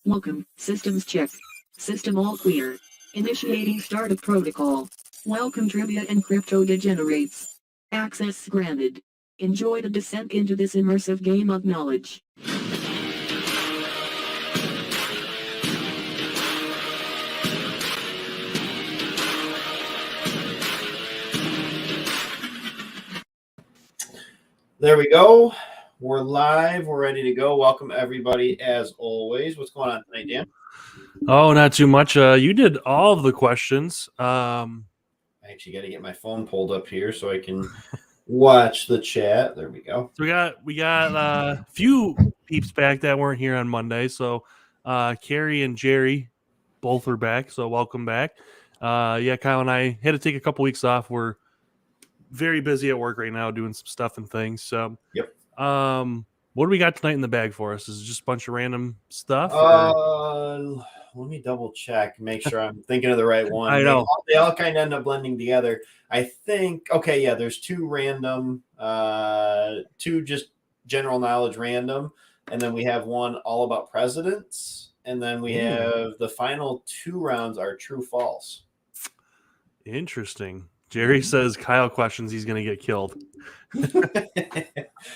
Welcome, systems check. System all clear. Initiating startup protocol. Welcome trivia and crypto degenerates. Access granted. Enjoy the descent into this immersive game of knowledge. There we go. We're live. We're ready to go. Welcome, everybody, as always. What's going on tonight, Dan? Oh, not too much. You did all of the questions. I actually got to get my phone pulled up here so I can watch the chat. There we go. So we got a few peeps back that weren't here on Monday. So Carrie and Jerry both are back. So welcome back. Yeah, Kyle and I had to take a couple weeks off. We're very busy at work right now doing some stuff and things. So Yep. What do we got tonight in the bag for us? Is it just a bunch of random stuff? Let me double check, make sure I'm thinking of the right one. I know. They all kind of end up blending together. I think, okay, yeah, there's two random, two just general knowledge random, and then we have one all about presidents, and then we have the final two rounds are true false. Interesting. Jerry says Kyle questions he's going to get killed.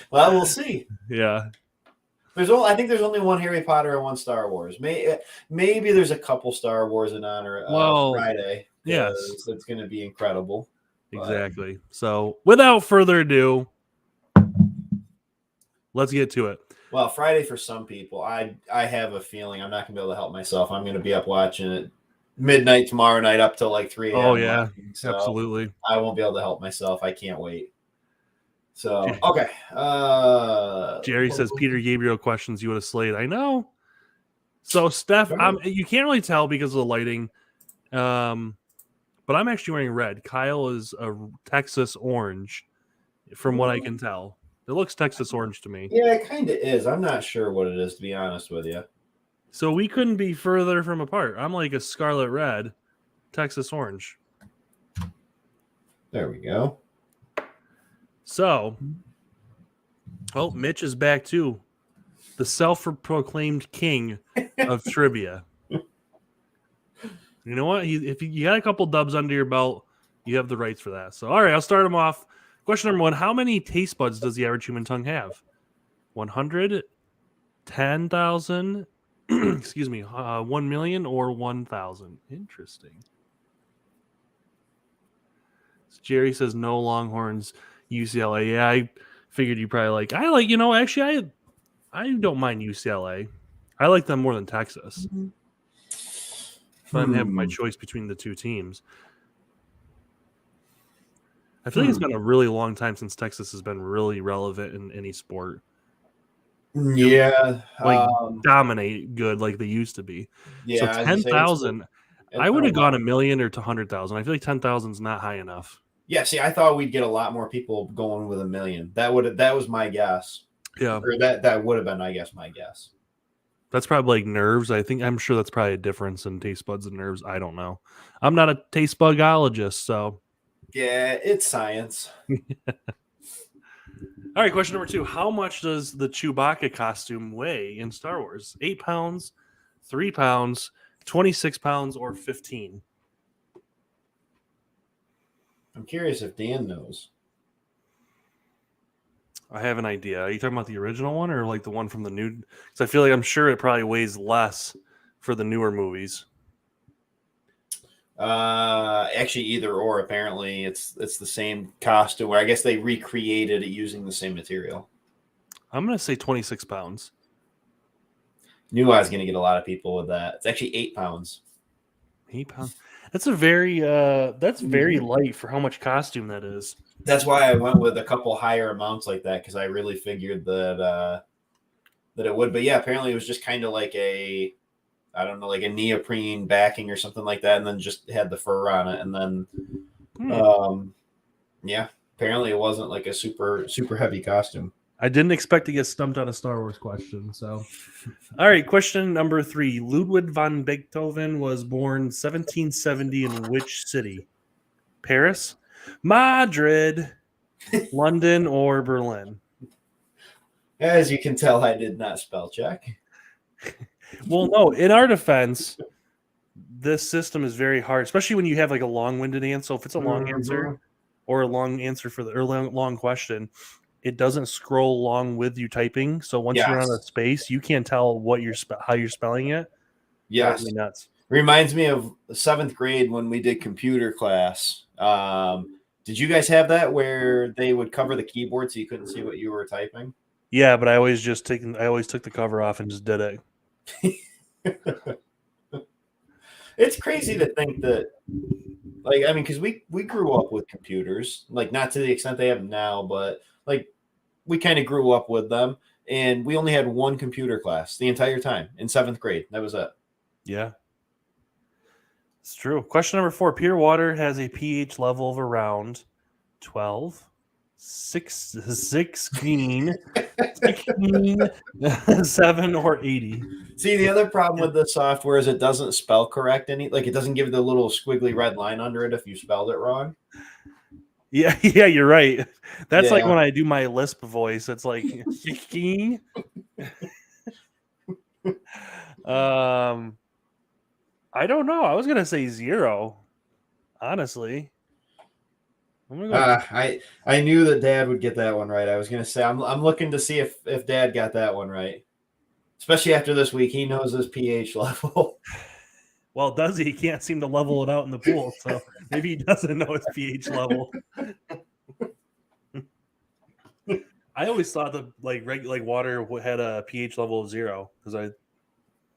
Well, we'll see. Yeah. I think there's only one Harry Potter and one Star Wars. Maybe there's a couple Star Wars in honor of Friday. Yes. It's going to be incredible. Exactly. So without further ado, let's get to it. Well, Friday for some people, I have a feeling I'm not going to be able to help myself. I'm going to be up watching it midnight tomorrow night up till like 3 a.m. Oh, yeah. So absolutely. I won't be able to help myself. I can't wait. So, okay. Jerry says Peter Gabriel questions you would have slayed. I know. So, Steph, you can't really tell because of the lighting. But I'm actually wearing red. Kyle is a Texas orange, from what I can tell. It looks Texas orange to me. Yeah, it kind of is. I'm not sure what it is, to be honest with you. So we couldn't be further from apart. I'm like a scarlet red, Texas orange. There we go. So, Mitch is back too. The self-proclaimed king of trivia. You know what? If you got a couple dubs under your belt, you have the rights for that. So, all right, I'll start him off. Question number one: how many taste buds does the average human tongue have? 100, 10,000, excuse me, 1 million, or 1,000? Interesting. Jerry says no Longhorns, UCLA. Yeah, I figured you probably like. Actually, I don't mind UCLA. I like them more than Texas. Mm-hmm. If I'm having my choice between the two teams. I feel like it's been a really long time since Texas has been really relevant in any sport. Yeah. Dominate good like they used to be. Yeah. So 10,000. I would have gone 1 million or to 100,000. I feel like 10,000 is not high enough. Yeah, see, I thought we'd get a lot more people going with 1 million. That was my guess. Yeah. Or that would have been, I guess, my guess. That's probably like nerves. I'm sure that's probably a difference in taste buds and nerves. I don't know. I'm not a taste bugologist, so. Yeah, it's science. All right, question number 2. How much does the Chewbacca costume weigh in Star Wars? 8 pounds, 3 pounds, 26 pounds, or 15? I'm curious if Dan knows. I have an idea. Are you talking about the original one or like the one from the new? Because I feel like I'm sure it probably weighs less for the newer movies. Actually, either or. Apparently, it's the same costume. Where I guess they recreated it using the same material. I'm gonna say 26 pounds. Knew I was gonna get a lot of people with that. It's actually 8 pounds. 8 pounds. That's very light for how much costume that is. That's why I went with a couple higher amounts like that because I really figured that it would. But yeah, apparently it was just kind of like a neoprene backing or something like that, and then just had the fur on it, and then apparently it wasn't like a super heavy costume. I didn't expect to get stumped on a Star Wars question. So, all right, question number 3. Ludwig van Beethoven was born 1770 in which city? Paris, Madrid, London, or Berlin? As you can tell, I did not spell check. Well, no, in our defense, this system is very hard, especially when you have like a long-winded answer. So if it's a long answer or a long answer for the or long question, it doesn't scroll along with you typing. So once you run out of space, you can't tell what how you're spelling it. Yes. Drives me nuts. Reminds me of 7th grade when we did computer class. Did you guys have that where they would cover the keyboard so you couldn't see what you were typing? Yeah, but I always took the cover off and just did it. It's crazy to think that, like, I mean, because we grew up with computers, like not to the extent they have now, but like we kind of grew up with them, and we only had one computer class the entire time in 7th grade. That was it. Yeah. It's true. Question number 4. Pure water has a pH level of around 12, 16, 7, or 80. See, the other problem with the software is it doesn't spell correct it doesn't give the little squiggly red line under it if you spelled it wrong. Yeah, you're right. That's like when I do my Lisp voice. It's like 16. I don't know. I was gonna say 0. Honestly, I'm gonna go. I knew that Dad would get that one right. I was gonna say I'm looking to see if Dad got that one right, especially after this week. He knows his pH level. Well, does he? He can't seem to level it out in the pool, so maybe he doesn't know his pH level. I always thought that like water had a pH level of 0 because I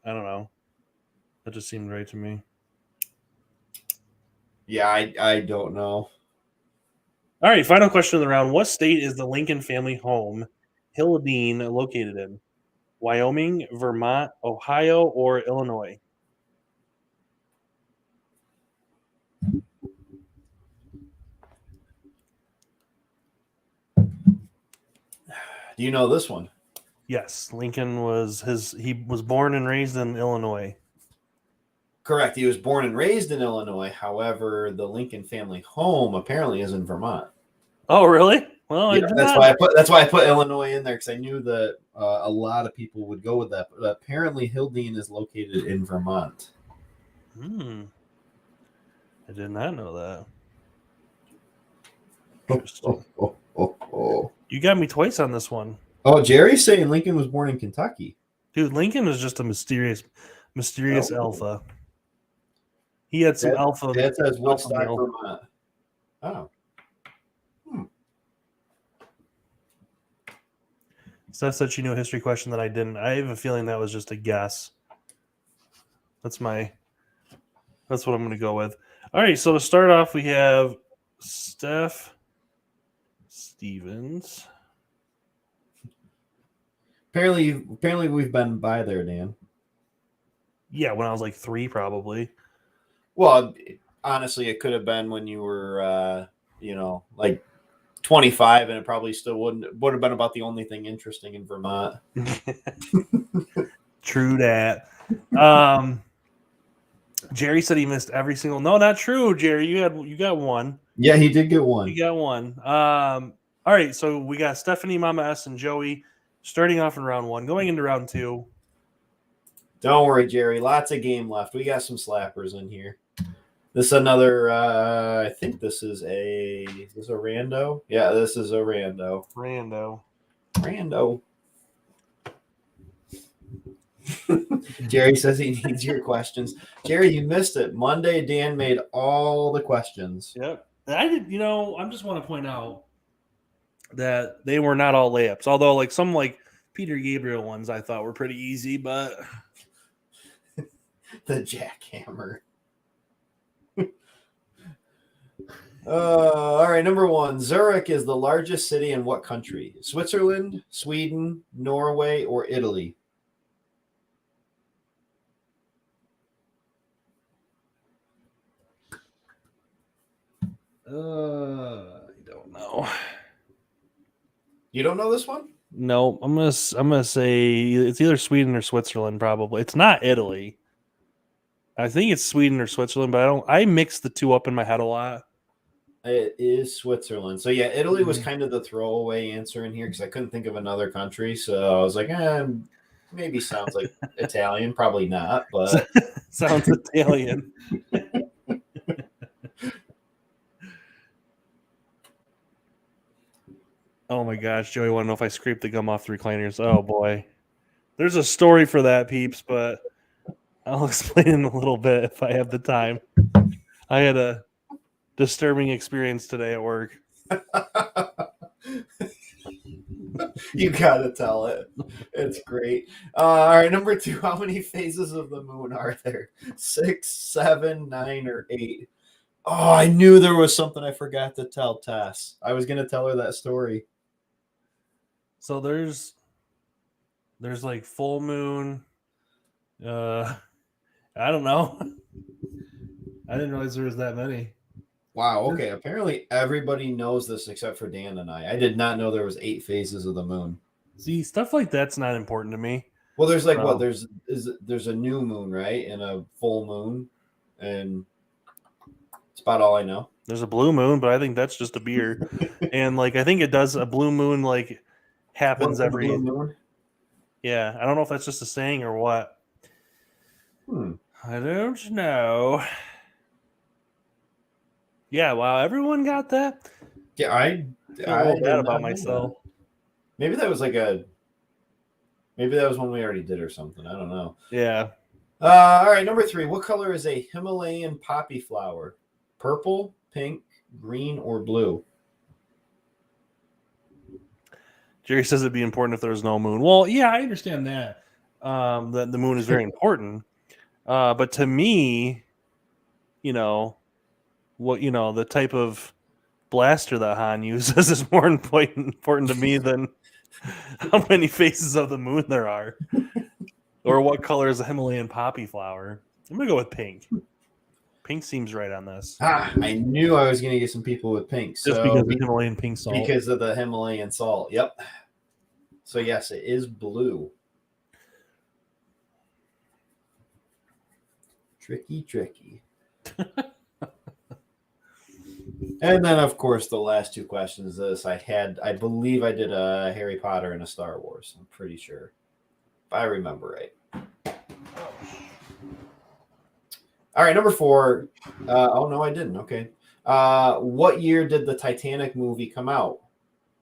don't know. That just seemed right to me. Yeah, I don't know. All right, final question of the round. What state is the Lincoln family home, Hildene, located in? Wyoming, Vermont, Ohio, or Illinois? Do you know this one? Yes, Lincoln he was born and raised in Illinois. Correct. He was born and raised in Illinois. However, the Lincoln family home apparently is in Vermont. Oh, really? Well, yeah, that's why I put Illinois in there because I knew that a lot of people would go with that. But apparently, Hildene is located in Vermont. I did not know that. Interesting. You got me twice on this one. Oh, Jerry's saying Lincoln was born in Kentucky. Dude, Lincoln is just a mysterious alpha. He had some alpha. That says Woodstock, Vermont. Oh. Steph said she knew a history question that I didn't. I have a feeling that was just a guess. That's what I'm going to go with. All right, so to start off, we have Steph Stevens. Apparently we've been by there, Dan. Yeah, when I was like 3, probably. Well, honestly, it could have been when you were, like 25, and it probably still would have been about the only thing interesting in Vermont. True that. Jerry said he missed every single. No, not true, Jerry. You got one. Yeah, he did get one. You got one. All right, so we got Stephanie, Mama S, and Joey starting off in round 1, going into round 2. Don't worry, Jerry. Lots of game left. We got some slappers in here. This is another. I think this is a rando. Yeah, this is a rando. Rando. Jerry says he needs your questions. Jerry, you missed it. Monday, Dan made all the questions. Yep. I did. I just want to point out that they were not all layups. Although, like some Peter Gabriel ones, I thought were pretty easy, but the jackhammer. All right, number 1. Zurich is the largest city in what country? Switzerland, Sweden, Norway, or Italy? I don't know. You don't know this one? No, I'm gonna say it's either Sweden or Switzerland. Probably it's not Italy. I think it's Sweden or Switzerland, but I mix the two up in my head a lot. It is Switzerland. So yeah, Italy was kind of the throwaway answer in here because I couldn't think of another country. So I was like, maybe sounds like Italian, probably not, but Sounds Italian. Oh my gosh, Joey, want to know if I scraped the gum off the recliners? Oh boy. There's a story for that, peeps, but I'll explain in a little bit if I have the time. I had a disturbing experience today at work. you gotta tell it. It's great. All right, number 2. How many phases of the moon are there? 6, 7, 9, or 8? Oh, I knew there was something I forgot to tell Tess. I was gonna tell her that story. So there's like full moon. I don't know. I didn't realize there was that many. Wow. Okay. Apparently, everybody knows this except for Dan and I. I did not know there was 8 phases of the moon. See, stuff like that's not important to me. Well, there's like what? There's a new moon, right, and a full moon, and it's about all I know. There's a blue moon, but I think that's just a beer. And like I think it does a blue moon like happens What's every. blue moon? Yeah, I don't know if that's just a saying or what. I don't know. Yeah, wow, everyone got that. Yeah, I feel a little did bad not about know myself. that. Maybe that was maybe that was one we already did or something. I don't know. Yeah. All right, number 3. What color is a Himalayan poppy flower? Purple, pink, green, or blue? Jerry says it'd be important if there was no moon. Well, yeah, I understand that. That the moon is very important. But to me, the type of blaster that Han uses is more important to me than how many faces of the moon there are. Or what color is a Himalayan poppy flower. I'm going to go with pink. Pink seems right on this. I knew I was going to get some people with pink. Just because of the Himalayan pink salt. Because of the Himalayan salt. Yep. So, yes, it is blue. Tricky. And then, of course, the last 2 questions. I believe I did a Harry Potter and a Star Wars. I'm pretty sure. If I remember right. All right, number 4. Oh, no, I didn't. Okay. What year did the Titanic movie come out?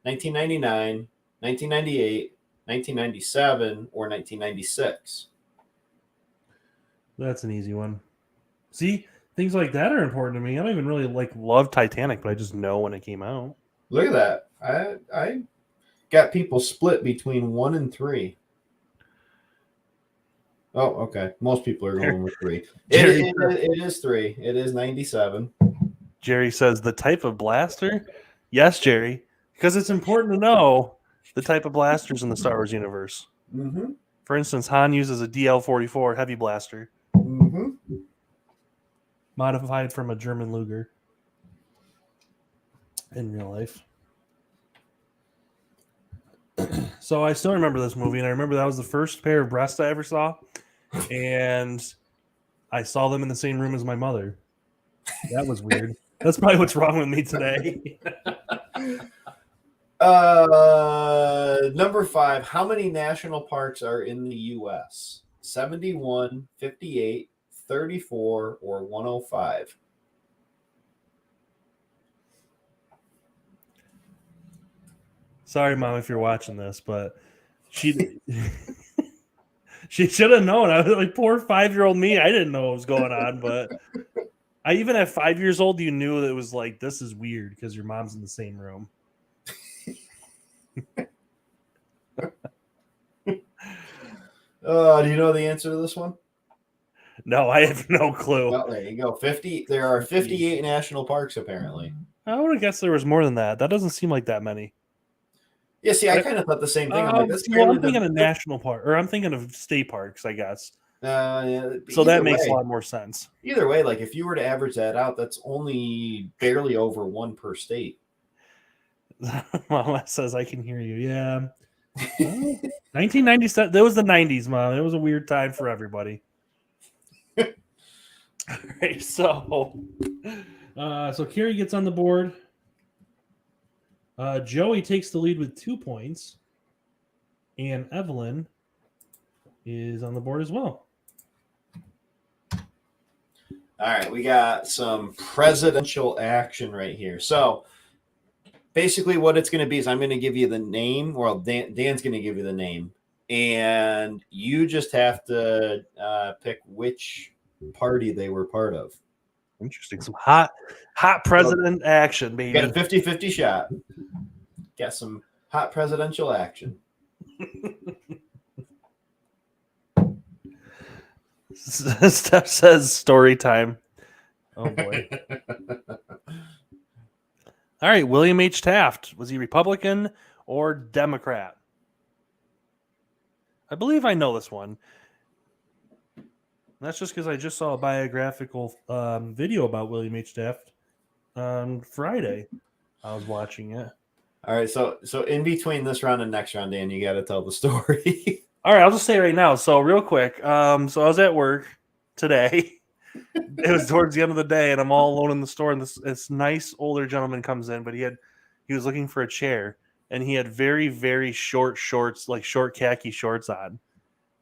1999, 1998, 1997, or 1996? That's an easy one. See, things like that are important to me. I don't even really love Titanic, but I just know when it came out. Look at that. I got people split between 1 and 3. Oh, okay. Most people are going with 3. It is 3. It is 97. Jerry says the type of blaster? Yes, Jerry, because it's important to know the type of blasters in the Star Wars universe. Mm-hmm. For instance, Han uses a DL-44 heavy blaster. Mm-hmm. Modified from a German Luger in real life. So I still remember this movie, and I remember that was the first pair of breasts I ever saw, and I saw them in the same room as my mother. That was weird. That's probably what's wrong with me today. Number 5. How many national parks are in the U.S.? 71, 58, 34, or 105? Sorry, Mom, if you're watching this, but she should have known. I was like, poor 5-year-old me. I didn't know what was going on, but even at 5 years old, you knew that it was like, this is weird because your mom's in the same room. Do you know the answer to this one? No, I have no clue. Well, there you go. There are 58 national parks, apparently. I would have guessed there was more than that. That doesn't seem like that many. Yeah, see, I kind of thought the same thing. I'm thinking of national park, or I'm thinking of state parks, I guess. Yeah, so that makes a lot more sense. Either way, like if you were to average that out, that's only barely over 1 per state. Mama says I can hear you. Yeah. 1997. That was the 90s, Mom. It was a weird time for everybody. All right, so Carrie gets on the board. Joey takes the lead with 2 points, and Evelyn is on the board as well. All right, we got some presidential action right here. So basically what it's going to be is I'm going to give you the name. Well, Dan's going to give you the name. And you just have to pick which party they were part of. Interesting. Some hot president action, baby. Got a 50-50 shot. Got some hot presidential action. Steph says story time. Oh boy. All right, William H. Taft. Was he Republican or Democrat? I believe I know this one. That's just because I just saw a biographical video about William H. Taft on Friday. I was watching it. All right, so in between this round and next round, Dan, you got to tell the story. All right, I'll just say right now. So real quick, so I was at work today. It was towards the end of the day, and I'm all alone in the store, and this nice older gentleman comes in, but he was looking for a chair, and he had very, very short shorts, like short khaki shorts on,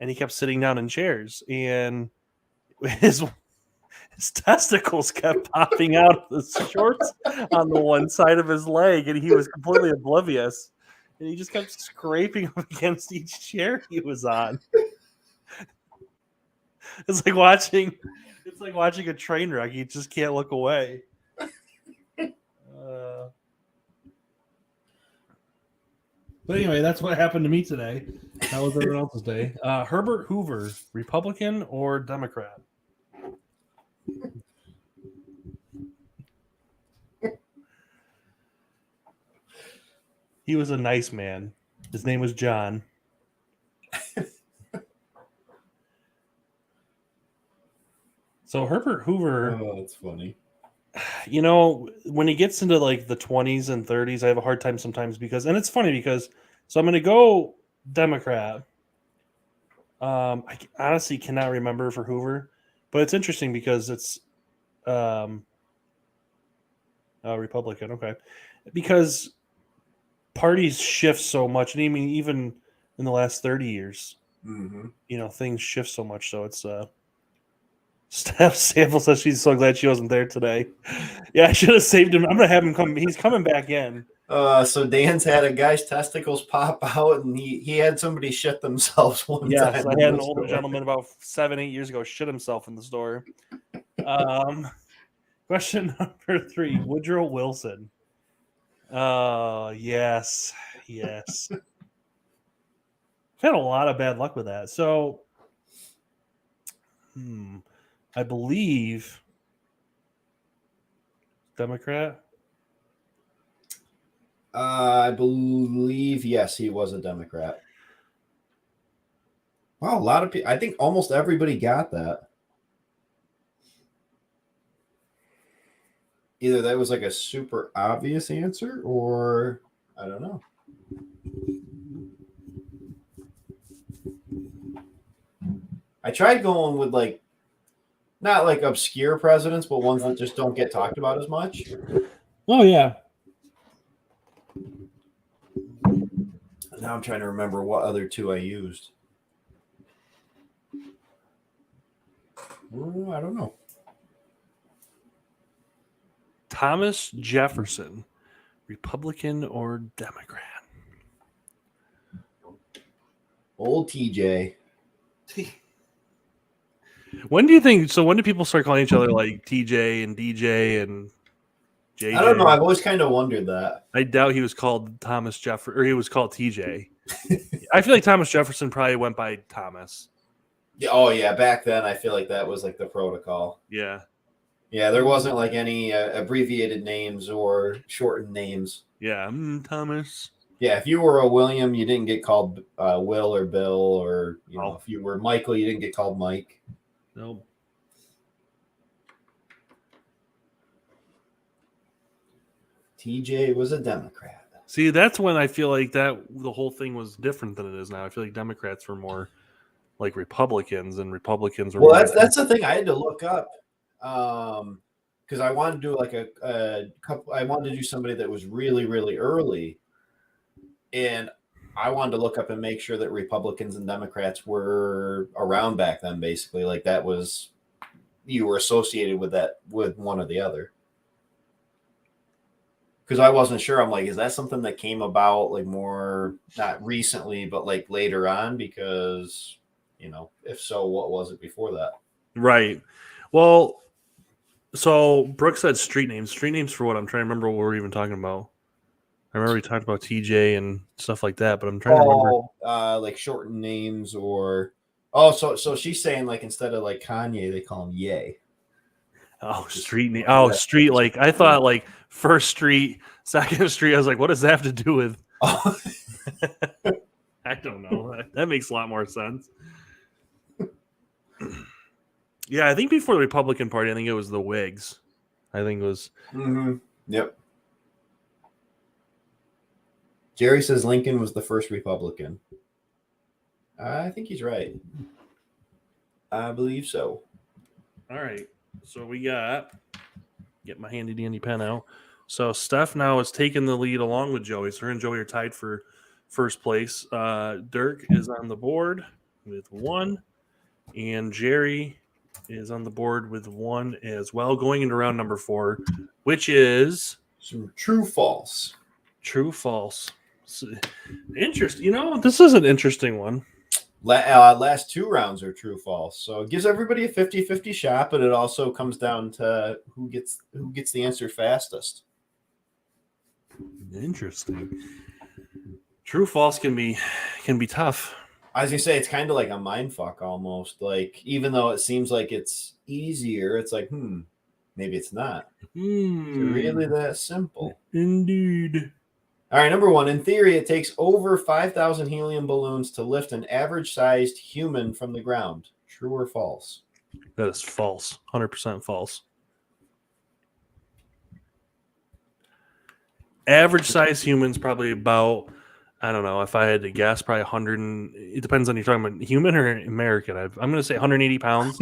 and he kept sitting down in chairs, and his testicles kept popping out of the shorts on the one side of his leg, and he was completely oblivious, and he just kept scraping up against each chair he was on. It's like watching a train wreck. You just can't look away. But anyway, that's what happened to me today. How was everyone else's day? Herbert Hoover, Republican or Democrat? He was a nice man. His name was John. So Herbert Hoover. Oh, that's funny. You know, when he gets into like the 20s and 30s, I have a hard time sometimes because, and it's funny because, so I'm going to go Democrat. I honestly cannot remember for Hoover, but it's interesting because it's Republican. Okay. Because parties shift so much. And I mean, even in the last 30 years, you know, things shift so much. So it's, Steph Sample says she's so glad she wasn't there today. Yeah, I should have saved him. I'm going to have him come. He's coming back in. So Dan's had a guy's testicles pop out, and he had somebody shit themselves one time. Yes, I had an older gentleman about 7-8 years ago shit himself in the store. Question number 3, Woodrow Wilson. Yes. I've had a lot of bad luck with that. So, I believe Democrat. I believe, yes, he was a Democrat. Wow, a lot of people. I think almost everybody got that. Either that was like a super obvious answer, or I don't know. I tried going with like, not like obscure presidents, but ones that just don't get talked about as much. Oh, yeah. Now I'm trying to remember what other two I used. I don't know. Thomas Jefferson, Republican or Democrat? Old TJ. When do you think? So when do people start calling each other like TJ and DJ and JJ? I don't know. I've always kind of wondered that. I doubt he was called Thomas Jefferson, or he was called TJ. I feel like Thomas Jefferson probably went by Thomas. Oh yeah, back then I feel like that was like the protocol. Yeah. Yeah, there wasn't like any abbreviated names or shortened names. Yeah, Thomas. Yeah, if you were a William, you didn't get called Will or Bill, or if you were Michael, you didn't get called Mike. Nope. TJ was a Democrat. See, that's when I feel like that the whole thing was different than it is now. I feel like Democrats were more like Republicans, and Republicans were. Well, that's the thing I had to look up because I wanted to do like a couple. I wanted to do somebody that was really, really early, and I wanted to look up and make sure that Republicans and Democrats were around back then, basically. Like that was, you were associated with that, with one or the other. Because I wasn't sure. I'm like, is that something that came about like more, not recently, but like later on? Because, if so, what was it before that? Right. Well, so Brooke said street names. Street names for what? I'm trying to remember what we were even talking about. I remember we talked about TJ and stuff like that, but I'm trying to remember. Like shortened names or so she's saying like instead of like Kanye, they call him Ye. Oh, street name. Oh, street. Like I thought, like first street, second street. I was like, what does that have to do with? Oh. I don't know. That makes a lot more sense. Yeah, I think before the Republican Party, I think it was the Whigs. I think it was. Mm-hmm. Yep. Jerry says Lincoln was the first Republican. I think he's right. I believe so. All right. So we got, get my handy dandy pen out. So Steph now is taking the lead along with Joey. So her and Joey are tied for first place. Dirk is on the board with 1, and Jerry is on the board with 1 as well, going into round number 4, which is some true false. True false. Interesting. This is an interesting one. Last 2 rounds are true false, so it gives everybody a 50-50 shot, but it also comes down to who gets the answer fastest. Interesting. True false can be tough. I was gonna say it's kind of like a mind fuck almost. Like even though it seems like it's easier, it's like maybe it's not. It's really that simple. Indeed. All right, number 1. In theory, it takes over 5,000 helium balloons to lift an average-sized human from the ground. True or false? That is false. 100% false. Average-sized humans probably about, I don't know, if I had to guess, probably 100. It depends on you're talking about human or American. I'm going to say 180 pounds.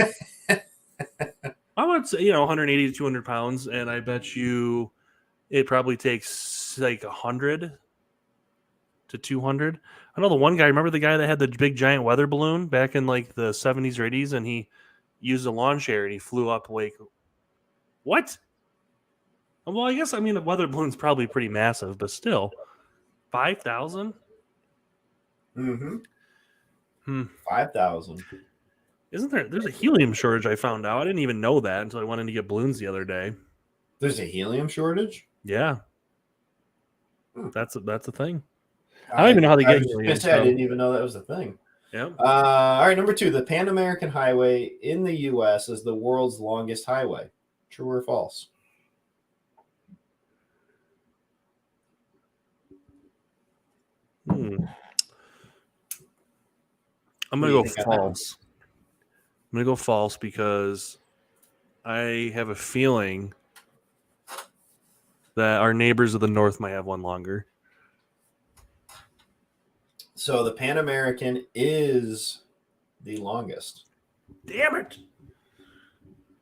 I would say 180 to 200 pounds, and I bet you it probably takes like 100 to 200. I know the one guy. Remember the guy that had the big giant weather balloon back in like the 70s or 80s, and he used a lawn chair and he flew up like what? Well, I guess the weather balloon's probably pretty massive, but still, 5,000. 5,000. Isn't there? There's a helium shortage. I found out. I didn't even know that until I went in to get balloons the other day. There's a helium shortage? Yeah. That's a thing. I don't even know how they get helium. I didn't even know that was a thing. Yeah. All right, number 2. The Pan American Highway in the U.S. is the world's longest highway. True or false? I'm going to go false. I'm going to go false because I have a feeling that our neighbors of the north might have one longer. So the Pan American is the longest. Damn it.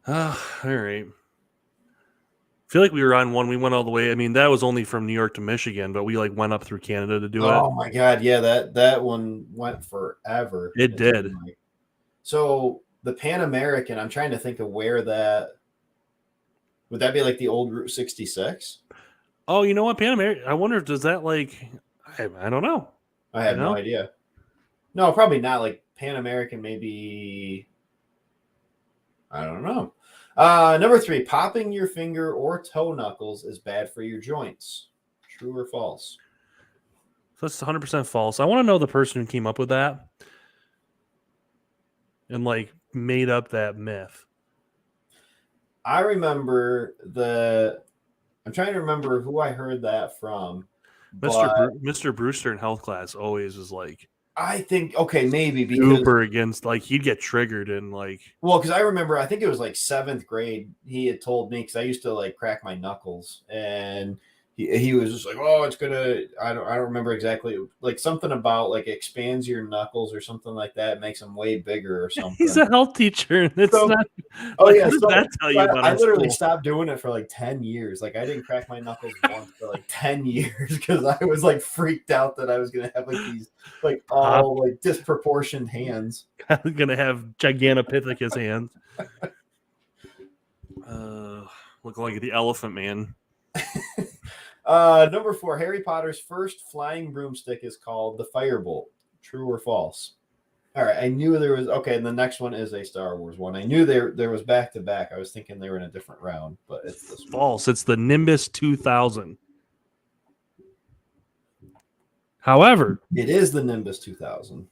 All right. I feel like we were on one. We went all the way. That was only from New York to Michigan, but we went up through Canada to do it. Oh my God. Yeah. That one went forever. It did. So the Pan American, I'm trying to think of where that, would that be like the old Route 66? Oh, you know what? Pan American, I wonder if does that I don't know. I have no idea. No, probably not. Like Pan American, maybe. I don't know. Number 3, popping your finger or toe knuckles is bad for your joints. True or false? So that's 100% false. I want to know the person who came up with that and made up that myth. I remember I'm trying to remember who I heard that from. Mr. Brewster in health class always was I think maybe because super against he'd get triggered and well, because I remember I think it was 7th grade he had told me because I used to crack my knuckles and he was just like, oh, it's gonna. I don't remember exactly. Like something about like expands your knuckles or something like that. Makes them way bigger or something. He's a health teacher. And it's So- not. Oh Like, yeah, what does so that tell you about I our literally school? stopped doing it for like 10 years. Like I didn't crack my knuckles once for like 10 years because I was like freaked out that I was gonna have like these like all like disproportioned hands. Gonna have Gigantopithecus hands. Looking like the Elephant Man. Number 4, Harry Potter's first flying broomstick is called the Firebolt. True or false? All right, I knew there was okay, and the next one is a Star Wars one. I knew there was back to back. I was thinking they were in a different round, but it's this one. False. It's the Nimbus 2000. However, It is the Nimbus 2000.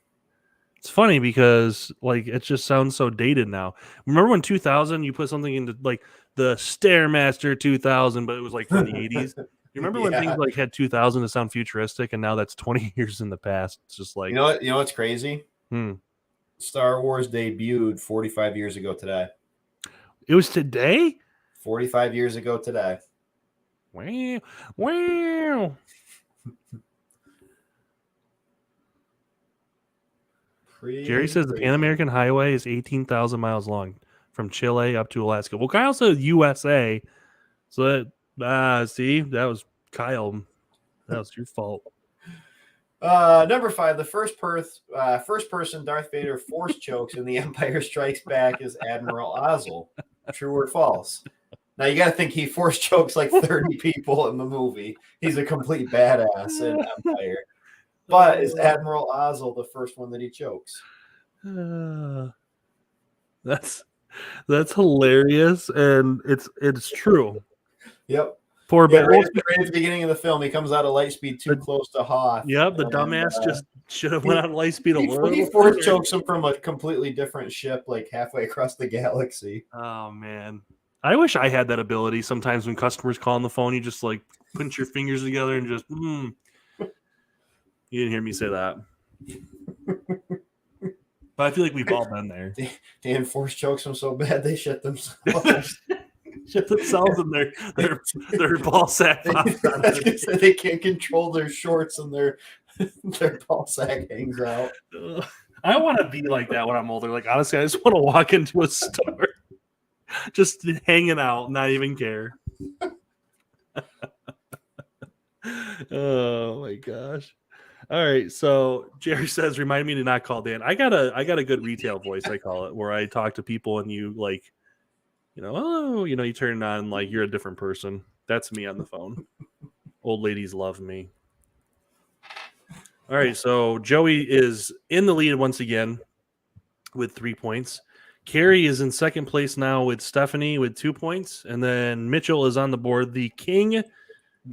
it's funny because like it just sounds so dated now. Remember when 2000 you put something into like the Stairmaster 2000, but it was like from the 80s. You remember when things like had 2000 to sound futuristic, and now that's 20 years in the past. It's just like You know what's crazy? hmm. Star Wars debuted 45 years ago today. It was today. 45 years ago today. Wow, wow. Jerry says the Pan American Highway is 18,000 miles long from Chile up to Alaska. Well, Kyle said USA. So that, see, that was Kyle. That was your fault. Number 5, the first person Darth Vader force chokes in The Empire Strikes Back is Admiral Ozzel. True or false? Now you got to think he force chokes like 30 people in the movie. He's a complete badass in Empire. But is Admiral Ozzel the first one that he chokes? That's hilarious, and it's true. Yep. Poor right at the beginning of the film, he comes out of Lightspeed too close to Hoth. Yep, the dumbass just should have went out of Lightspeed a little. He force chokes him from a completely different ship, like halfway across the galaxy. Oh man, I wish I had that ability. Sometimes when customers call on the phone, you just like pinch your fingers together and just. You didn't hear me say that. But I feel like we've all been there. Dan force chokes them so bad they shit themselves. Shit themselves in their ball sack. They can't control their shorts and their ball sack hangs out. I want to be like that when I'm older. Like honestly, I just want to walk into a store, just hanging out, not even care. Oh my gosh. All right, so Jerry says, remind me to not call Dan. I got a good retail voice, I call it, where I talk to people and you like, you turn on like you're a different person. That's me on the phone. Old ladies love me. All right, so Joey is in the lead once again with 3 points. Carrie is in second place now with Stephanie with 2 points, and then Mitchell is on the board. The king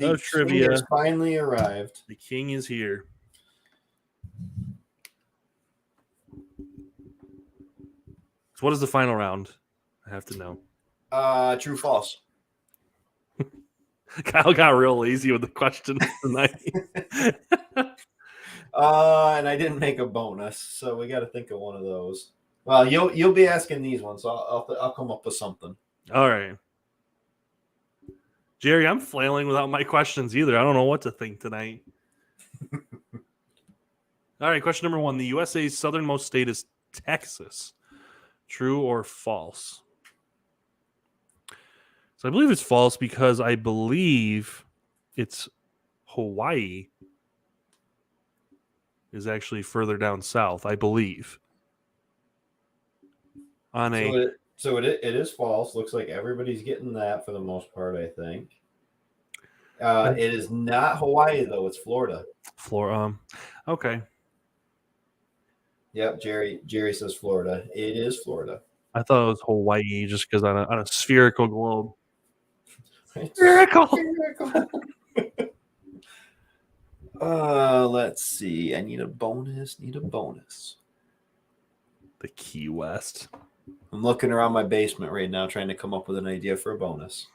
of trivia has finally arrived. The king is here. So what is the final round? I have to know. True, false. Kyle got real lazy with the questions tonight. And I didn't make a bonus, so we got to think of one of those. Well, you'll be asking these ones, so I'll come up with something. All right, Jerry, I'm flailing without my questions either. I don't know what to think tonight. All right, question number 1: the USA's southernmost state is Texas. True or false? So I believe it's false because I believe it's Hawaii is actually further down south, I believe. So it is false. Looks like everybody's getting that for the most part, I think. It is not Hawaii, though. It's Florida. Okay. Yep, Jerry says Florida. It is Florida. I thought it was Hawaii just because on a spherical globe. Spherical. Let's see. I need a bonus. The Key West. I'm looking around my basement right now trying to come up with an idea for a bonus.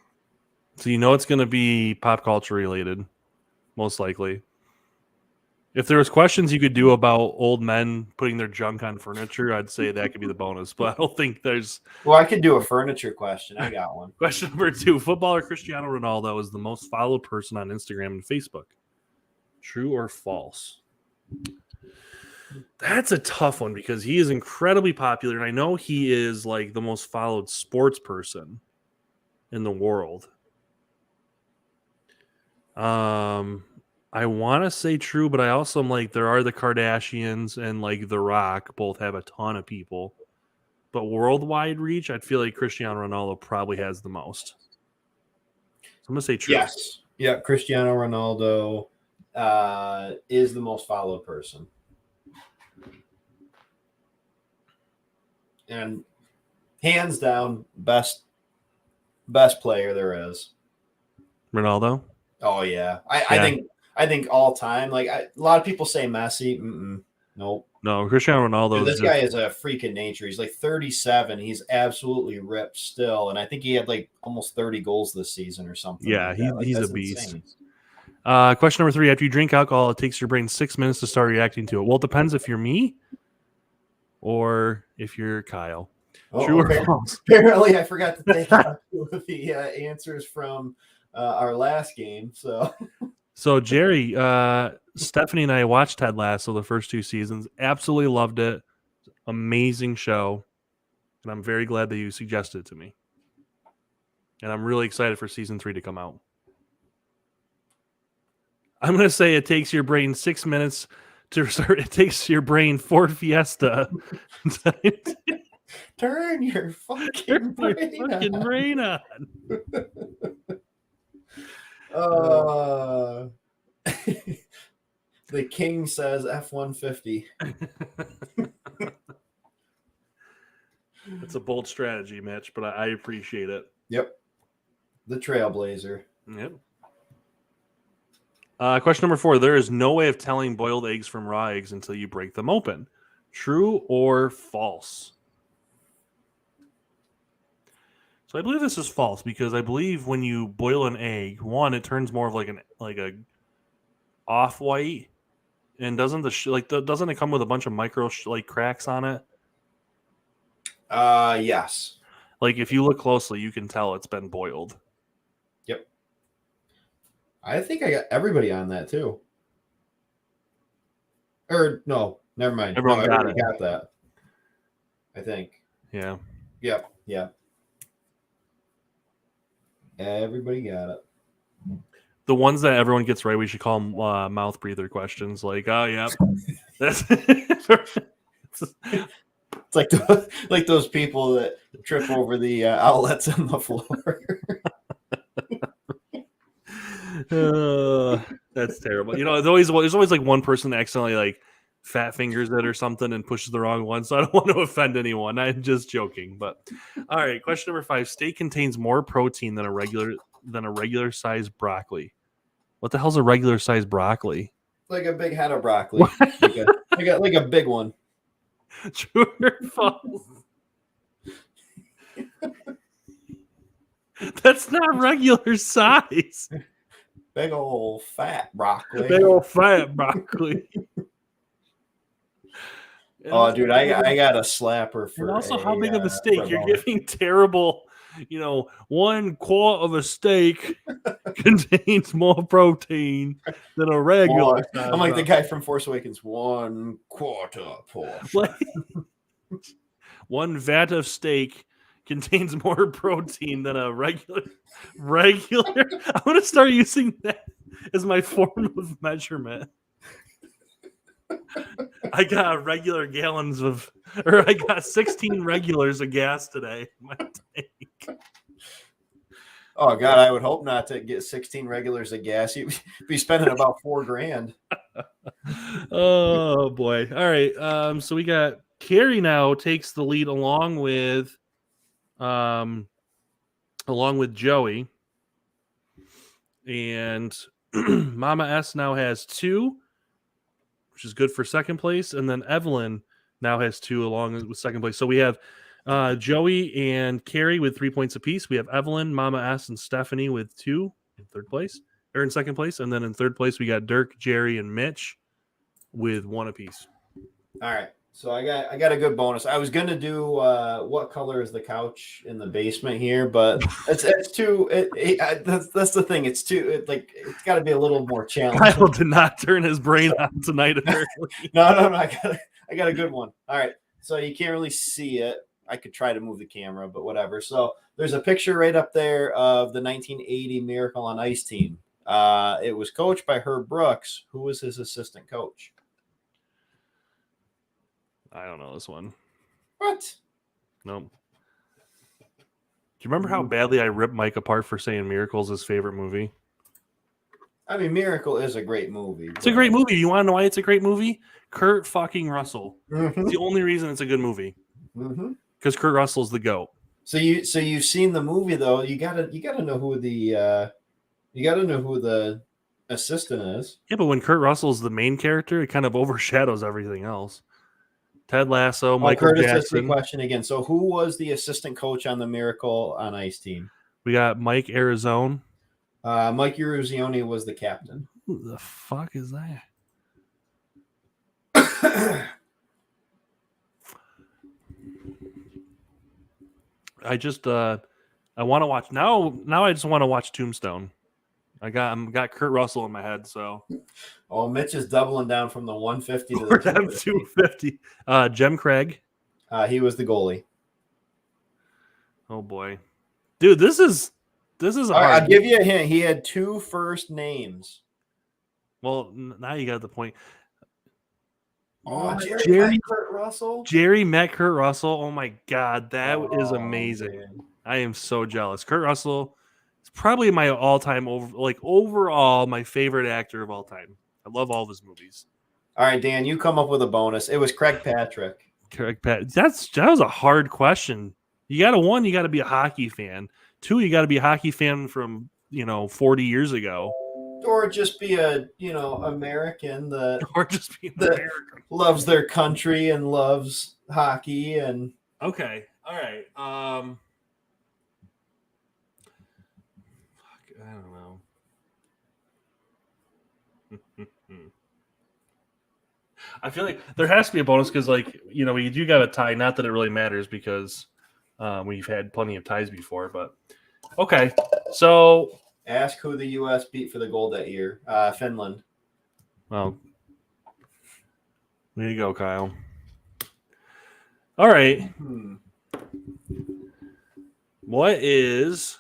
So it's going to be pop culture related, most likely. If there was questions you could do about old men putting their junk on furniture, I'd say that could be the bonus. But I don't think there's. Well, I could do a furniture question. I got one. Question number 2. Footballer Cristiano Ronaldo is the most followed person on Instagram and Facebook. True or false? That's a tough one because he is incredibly popular. And I know he is like the most followed sports person in the world. I want to say true, but I also am like, there are the Kardashians and like The Rock both have a ton of people. But worldwide reach, I'd feel like Cristiano Ronaldo probably has the most. So I'm going to say true. Yes. Yeah, Cristiano Ronaldo is the most followed person. And hands down, best player there is. Ronaldo? Oh, yeah. I think all time. Like a lot of people say Messi. Nope. No, Cristiano Ronaldo. Dude, this guy is a freak in nature. He's like 37. He's absolutely ripped still, and I think he had like almost 30 goals this season or something. Yeah, like he's that's a beast. insane. Question number 3: after you drink alcohol, it takes your brain 6 minutes to start reacting to it. Well, it depends if you're me or if you're Kyle. True or false? Apparently, I forgot to take out the answers from our last game. So Jerry, Stephanie and I watched Ted Lasso the first 2 seasons. Absolutely loved it. Amazing show. And I'm very glad that you suggested it to me. And I'm really excited for season 3 to come out. I'm going to say it takes your brain 6 minutes to start. It takes your brain Ford Fiesta. Turn your fucking brain on. The king says F-150. It's a bold strategy, Mitch, but I appreciate it. Yep. The Trailblazer. Yep. Question number 4. There is no way of telling boiled eggs from raw eggs until you break them open. True or false? So I believe this is false because I believe when you boil an egg, one, it turns more of like a off-white, and doesn't doesn't it come with a bunch of micro cracks on it? Yes. Like if you look closely, you can tell it's been boiled. Yep. I think I got everybody on that too. Or no, never mind. Everyone got that. I think. Yeah. Yep. Yeah. Everybody got it. The ones that everyone gets right, we should call them mouth breather questions. Like, oh, yeah, that's it's like those people that trip over the outlets on the floor. That's terrible. You know, there's always like one person that accidentally like fat fingers it or something and pushes the wrong one. So I don't want to offend anyone. I'm just joking. But all right, question number 5: steak contains more protein than a regular sized broccoli. What the hell's a regular sized broccoli? Like a big head of broccoli. like a big one. True or false? That's not regular size. Big old fat broccoli. Big old fat broccoli. Oh, dude, I got a slapper for. And also, how big of a steak? You're giving terrible. 1 quart of a steak contains more protein than a regular. I'm like the guy from Force Awakens. 1 quarter portion. 1 vat of steak contains more protein than a regular. I'm going to start using that as my form of measurement. I got regular gallons I got 16 regulars of gas today in my tank. Oh God, I would hope not to get 16 regulars of gas. You'd be spending about $4,000. Oh boy. All right. So we got Carrie now takes the lead along with Joey. And Mama S now has 2. Which is good for second place. And then Evelyn now has 2 along with second place. So we have Joey and Carrie with 3 points apiece. We have Evelyn, Mama S, and Stephanie with 2 in third place, or in second place. And then in third place, we got Dirk, Jerry, and Mitch with one apiece. All right. So I got a good bonus. I was gonna do what color is the couch in the basement here, but it's too. That's the thing. It's too. It's got to be a little more challenging. Kyle did not turn his brain on tonight. Apparently, No. I got a good one. All right. So you can't really see it. I could try to move the camera, but whatever. So there's a picture right up there of the 1980 Miracle on Ice team. It was coached by Herb Brooks, who was his assistant coach. I don't know this one. What? Nope. Do you remember how badly I ripped Mike apart for saying Miracle's his favorite movie? I mean, Miracle is a great movie. It's a great movie. You want to know why it's a great movie? Kurt fucking Russell. Mm-hmm. It's the only reason it's a good movie. Because Kurt Russell's the GOAT. So you've seen the movie though. You gotta know who the assistant is. Yeah, but when Kurt Russell's the main character, it kind of overshadows everything else. Ted Lasso, Michael Curtis, Jackson. the question again. So who was the assistant coach on the Miracle on Ice team? We got Mike Arizona. Mike Eruzione was the captain. Who the fuck is that? I just I want to watch now. I just want to watch Tombstone. I got Kurt Russell in my head, so. Oh, Mitch is doubling down from the 150 to We're the down 250. Jem Craig. He was the goalie. Oh boy, dude, this is hard. I'll give you a hint. He had two first names. Well, now you got the point. Oh, Jerry Kurt Russell. Jerry met Kurt Russell. Oh my god, that is amazing. Man. I am so jealous. Kurt Russell is probably my all-time overall my favorite actor of all time. I love all of his movies. All right, Dan, you come up with a bonus. It was Craig Patrick. That was a hard question. You got to be a hockey fan. 2, you got to be a hockey fan from 40 years ago. Or just be a American that American. Loves their country and loves hockey and okay. All right. Fuck, I don't know. I feel like there has to be a bonus because, we do got a tie. Not that it really matters because we've had plenty of ties before. But okay, so ask who the U.S. beat for the gold that year. Finland. Well, there you go, Kyle. All right. What is?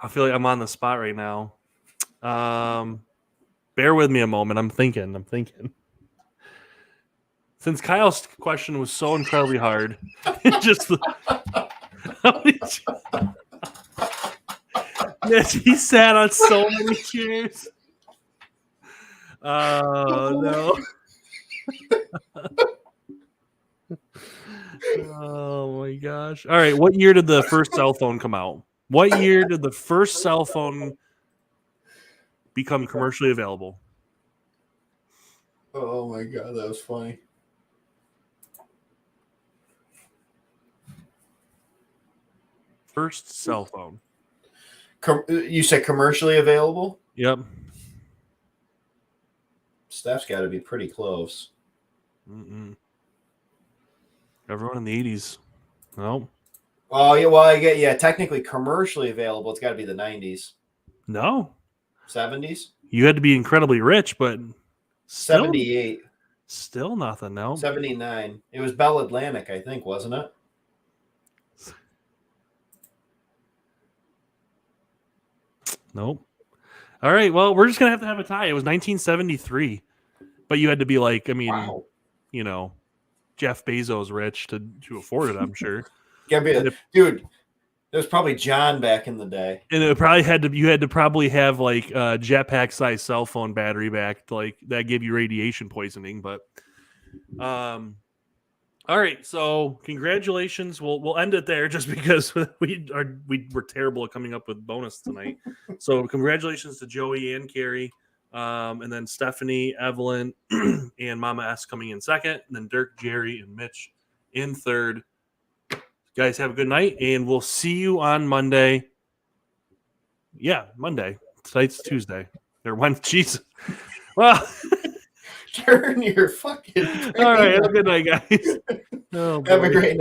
I feel like I'm on the spot right now. Bear with me a moment. I'm thinking. Since Kyle's question was so incredibly hard, just yes, he sat on so many chairs. Oh no. Oh my gosh. All right. What year did the first cell phone come out? What year did the first cell phone become commercially available? Oh my god, that was funny. First cell phone. You said commercially available? Yep. Steph's got to be pretty close. Everyone in the 80s. No. Oh, yeah. Well, I get, technically commercially available. It's got to be the 90s. No. 70s? You had to be incredibly rich, but still, 78. Still nothing, no. 79. It was Bell Atlantic, I think, wasn't it? Nope. All right, well, we're just going to have a tie. It was 1973. But you had to be wow. Jeff Bezos rich to afford it, I'm sure. Dude, there was probably John back in the day. And it probably you had to probably have jetpack size cell phone battery back that gave you radiation poisoning. But all right, so congratulations. We'll end it there just because we were terrible at coming up with bonus tonight. So congratulations to Joey and Carrie. And then Stephanie, Evelyn, and Mama S coming in second. And then Dirk, Jerry, and Mitch in third. Guys, have a good night, and we'll see you on Monday. Yeah, Monday. Tonight's Tuesday. Or when? Jesus. Well, Turn your fucking all right. brain Have a good night, guys. Oh, Have a boy. great